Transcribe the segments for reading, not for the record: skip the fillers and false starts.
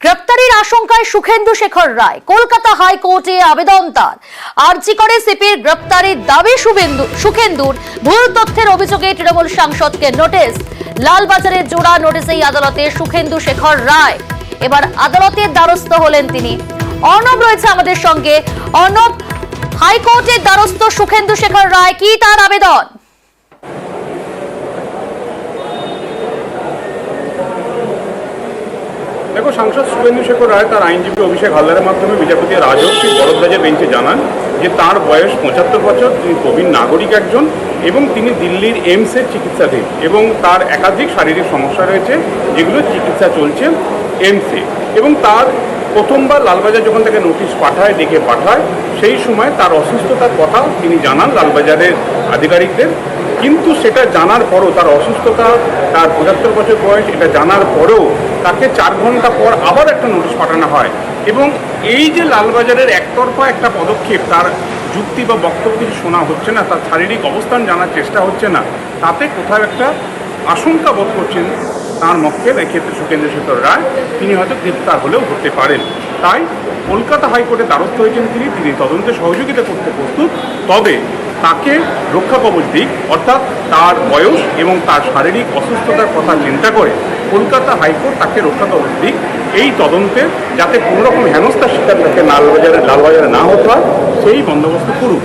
গ্রেপ্তারির আশঙ্কায় সুখেন্দু শেখর রায়, কলকাতা হাইকোর্টে আবেদন তার। আরজি করে সিপির গ্রেপ্তারির দাবি সুখেন্দুর। ভুল তথ্যের অভিযোগে তৃণমূল সাংসদকে নোটিশ। লালবাজারের জোড়া নোটিশেই আদালতে সুখেন্দু শেখর রায়। এবার আদালতের দ্বারস্থ হলেন তিনি। অর্ণব রয়েছে আমাদের সঙ্গে। অর্ণব, হাইকোর্টের দ্বারস্থ সুখেন্দু শেখর রায়, কি তার আবেদন? দেখো, সাংসদ শুভেন্দু শেখর রায় তার আইনজীবী অভিষেক হালদারের মাধ্যমে বিচারপতি রাজশ্রী বরদ্দাজের বেঞ্চে জানান যে তার বয়স 75 বছর, তিনি প্রবীণ নাগরিক একজন এবং তিনি দিল্লির এইমসের চিকিৎসাধীন এবং তার একাধিক শারীরিক সমস্যা রয়েছে যেগুলো চিকিৎসা চলছে এইমসে। এবং তার প্রথমবার লালবাজার যখন তাকে নোটিশ পাঠায়, ডেকে পাঠায়, সেই সময় তার অসুস্থতার কথা তিনি জানান লালবাজারের আধিকারিকদের। কিন্তু সেটা জানার পরও, তার অসুস্থতা, তার 75 বছর বয়স, এটা জানার পরেও তাকে 4 ঘন্টা পর আবার একটা নোটিশ পাঠানো হয়। এবং এই যে লালবাজারের একতরফা একটা পদক্ষেপ, তার যুক্তি বা বক্তব্য কিছু শোনা হচ্ছে না, তার শারীরিক অবস্থান জানার চেষ্টা হচ্ছে না, তাতে কোথাও একটা আশঙ্কা বোধ করছেন তাঁর মক্কেল, এক্ষেত্রে সুখেন্দু শেখর রায়, তিনি হয়তো গ্রেপ্তার হলেও হতে পারেন। তাই কলকাতা হাইকোর্টে দ্বারস্থ হয়েছেন তিনি তদন্তে সহযোগিতা করতে প্রস্তুত। তবে তাকে রক্ষা কবচ দিক, অর্থাৎ তার বয়স এবং তার শারীরিক অসুস্থতার কথা চিন্তা করে কলকাতা হাইকোর্ট তাকে রক্ষা কবচ দিক এই তদন্তে, যাতে কোনো রকম হেনস্থার শিকার তাকে লালবাজারে না হতে হয়, সেই বন্দোবস্ত করুক।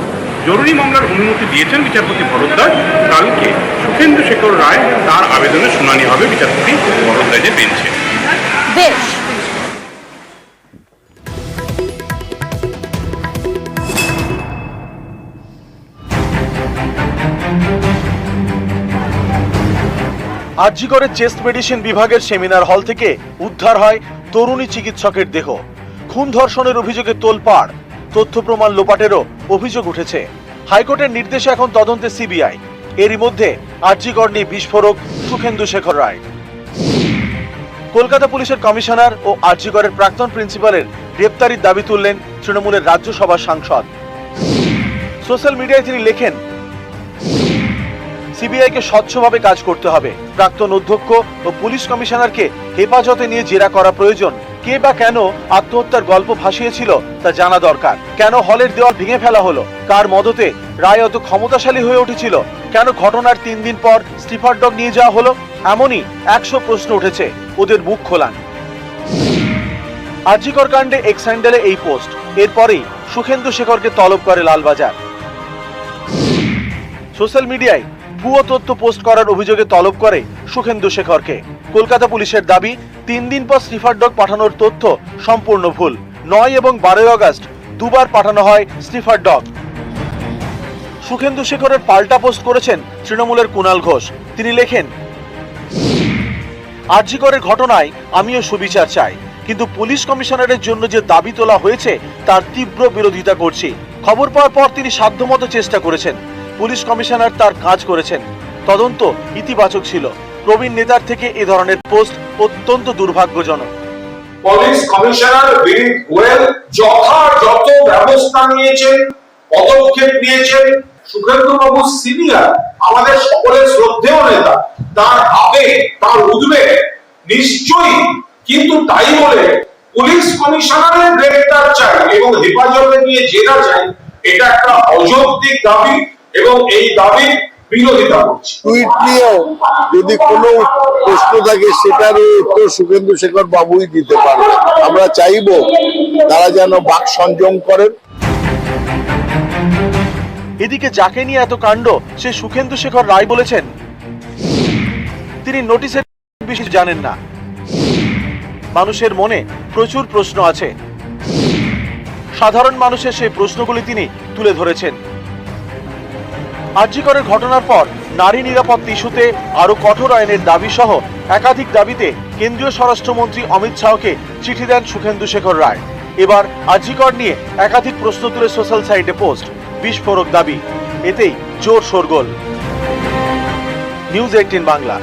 জরুরি মামলার অনুমতি দিয়েছেন বিচারপতি ভরদ্দাজ। কালকে সুখেন্দু শেখর রায় তার আবেদনের শুনানি হবে বিচারপতি ভরদ্দাজের বেঞ্চে। বেশ, আরজি করে চেস্ট মেডিসিন বিভাগের সেমিনার হল থেকে উদ্ধার হয় তরুণী চিকিৎসকের দেহ। খুন ধর্ষণের অভিযোগে তোলপাড়, তথ্য প্রমাণ লোপাটেরও অভিযোগ উঠেছে। হাইকোর্টের নির্দেশে এখন তদন্তে সিবিআই। এরই মধ্যে আরজি কর নিয়ে বিস্ফোরক সুখেন্দু শেখর রায়। কলকাতা পুলিশের কমিশনার ও আরজি করের প্রাক্তন প্রিন্সিপালের গ্রেপ্তারির দাবি তুললেন তৃণমূলের রাজ্যসভার সাংসদ। সোশ্যাল মিডিয়ায় তিনি লেখেন, সিবিআইকে স্বচ্ছভাবে কাজ করতে হবে। প্রাক্তন অধ্যক্ষ ও পুলিশ কমিশনারকে হেফাজতে নিয়ে জেরা করা প্রয়োজন। কে বা কেন আত্মহত্যার গল্প ভাসিয়েছিল তা জানা দরকার। কেন হলের দেওয়াল ভেঙে ফেলা হলো? কার মদতে রায় অত ক্ষমতাশালী হয়ে উঠেছিল? কেন ঘটনার 3 দিন পর স্টিফার ডগ নিয়ে যাওয়া হলো? এমনই 100 প্রশ্ন উঠেছে। ওদের মুখ খোলান। আরজি কর কাণ্ডে এক্স হ্যান্ডেলে এই পোস্ট। এরপরেই সুখেন্দু শেখরকে তলব করে লালবাজার। সোশ্যাল মিডিয়ায় ভুয়ো তথ্য পোস্ট করার অভিযোগে তলব করে সুখেন্দু শেখরকে। কলকাতা পুলিশের দাবি, 3 দিন পর স্নিফার ডগ পাঠানোর তথ্য সম্পূর্ণ ভুল। 9 এবং 12 আগস্ট দুবার পাঠানো হয় স্নিফার ডগ। সুখেন্দু শেখরের পাল্টা পোস্ট করেছেন তৃণমূলের কুণাল ঘোষ। তিনি লেখেন, আরজি করের ঘটনায় আমিও সুবিচার চাই, কিন্তু পুলিশ কমিশনারের জন্য যে দাবি তোলা হয়েছে তার তীব্র বিরোধিতা করছি। খবর পাওয়ার পর তিনি সাধ্যমতো চেষ্টা করেছেন। পুলিশ কমিশনার তার কাজ করেছেন। তদন্ত ইতিবাচক ছিল। প্রবীণ নেতার থেকে এ ধরনের পোস্ট অত্যন্ত দুর্ভাগ্যজনক। পুলিশ কমিশনার বিরিক গোয়েল যথাযথ ব্যবস্থা নিয়েছেন, পদক্ষেপ নিয়েছেন। সুখেন্দু বাবু সিনিয়র, আমাদের সকলের শ্রদ্ধেয় নেতা, তার আবেগ, তার উদ্বেগ নিশ্চয়ই, কিন্তু তাই বলে পুলিশ কমিশনারের গ্রেফতার চাই এবং হেফাজতে নিয়ে জেরা চাই, এটা একটা অযৌক্তিক দাবি এবং এই দাবির বিরোধিতা করছি। টুইট নিয়েও যদি কোনো প্রশ্ন থাকে সেটার উত্তর সুখেন্দু শেখর বাবুই দিতে পারে। আমরা চাইব তারা যেন বাক সংযম করেন। এদিকে যাকে নিয়ে এত কাণ্ড সে সুখেন্দু শেখর রায় বলেছেন তিনি নোটিশের বিষয়ে জানেন না। মানুষের মনে প্রচুর প্রশ্ন আছে। সাধারণ মানুষের সেই প্রশ্নগুলি তিনি তুলে ধরেছেন। আরজি করের ঘটনার পর নারী নিরাপত্তা ইস্যুতে আরো কঠোর আইনের দাবি সহ একাধিক দাবিতে কেন্দ্রীয় স্বরাষ্ট্রমন্ত্রী অমিত শাহকে চিঠি দেন সুখেন্দু শেখর রায়। এবার আরজি কর নিয়ে একাধিক প্রশ্ন তুলে সোশ্যাল সাইটে পোস্ট, বিস্ফোরক দাবি। এতেই জোর শোরগোল। নিউজ 18 বাংলা।